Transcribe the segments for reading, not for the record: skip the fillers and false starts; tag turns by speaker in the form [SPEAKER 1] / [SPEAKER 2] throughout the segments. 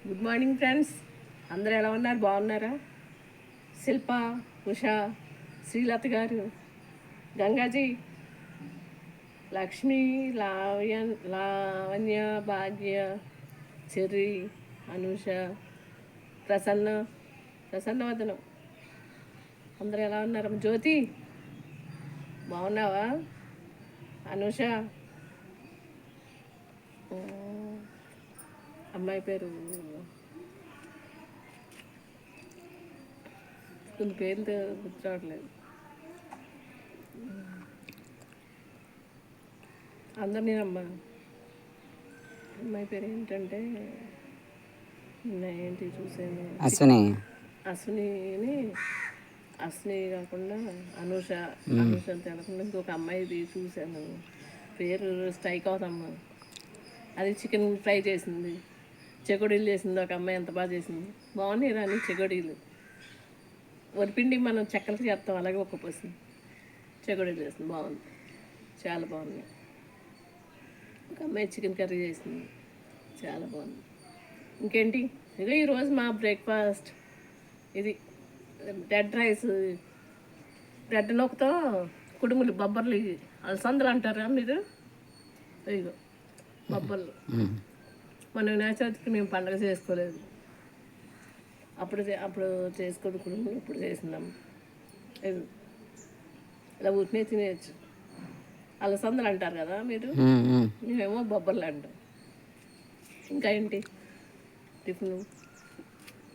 [SPEAKER 1] Good morning friends, అందరూ ఎలా ఉన్నారు? బాగున్నారా? శిల్ప, ఉషా, శ్రీలత గారు, గంగాజీ, లక్ష్మి, లావణ్య, భాగ్య, చెర్రి, అనూష, ప్రసన్నవదనం, అందరూ ఎలా ఉన్నారు? జ్యోతి బాగున్నావా? అనూష, అమ్మాయి పేరు కొన్ని పేర్లు గుర్తు రావట్లేదు. అందరినీనమ్మా. అమ్మాయి పేరు ఏంటంటే ఏంటి చూసాను, అశ్విని కాకుండా అనూష తెలకుండా ఇంకొక అమ్మాయిది చూశాను, పేరు స్ట్రైక్ అవుతమ్మా. అది చికెన్ ఫ్రై చేసింది, చెకోడీలు చేసింది ఒక అమ్మాయి, ఎంత బాగా చేసింది. బాగున్నాయి రాని చెకోడీలు. వరిపిండి మనం చెక్కలకి చేస్తాం, అలాగే ఒక్క పోసి చెకోడీలు చేసింది, బాగుంది, చాలా బాగుంది. ఒక అమ్మాయి చికెన్ కర్రీ చేసింది, చాలా బాగుంది. ఇంకేంటి, ఇక ఈరోజు మా బ్రేక్ఫాస్ట్ ఇది రెడ్ రైస్, రెడ్ నూకతో కుడుములు, బొబ్బర్లు, అలసందలు అంటారా మీరు? ఇగో బొబ్బర్లు. మన వినాయక మేము పండగ చేసుకోలేదు, అప్పుడు చేసుకొని కుడుములు ఇప్పుడు చేసినాం. ఇలా ఉట్టినే తినేయచ్చు. అలసందలు అంటారు కదా మీరు, మేమేమో బొబ్బర్లు అంటాం. ఇంకా ఏంటి టిఫిన్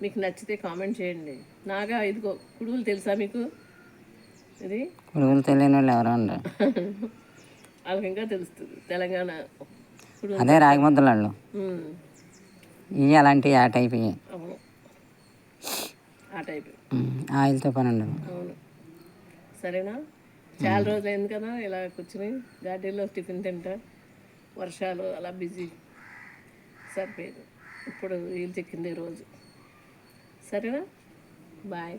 [SPEAKER 1] మీకు నచ్చితే కామెంట్ చేయండి. నాగా ఇదిగో కుడుములు తెలుసా మీకు? ఇది
[SPEAKER 2] కుడుములు తెలియని వాళ్ళు ఎవరో ఉండరు.
[SPEAKER 1] వాళ్ళకి ఇంకా తెలుస్తుంది తెలంగాణ
[SPEAKER 2] అదే రాగి ముద్దలు ఇవి అలాంటివి ఆ టైప్.
[SPEAKER 1] అవును, ఆ టైప్
[SPEAKER 2] ఆయిల్తో పని ఉండదు.
[SPEAKER 1] అవును. సరేనా, చాలా రోజులు అయింది కదా ఇలా కూర్చుని గార్డెన్లో టిఫిన్ తింటా. వర్షాలు అలా బిజీ సరిపోయింది. ఇప్పుడు వీలు చిక్కింది రోజు. సరేనా, బాయ్.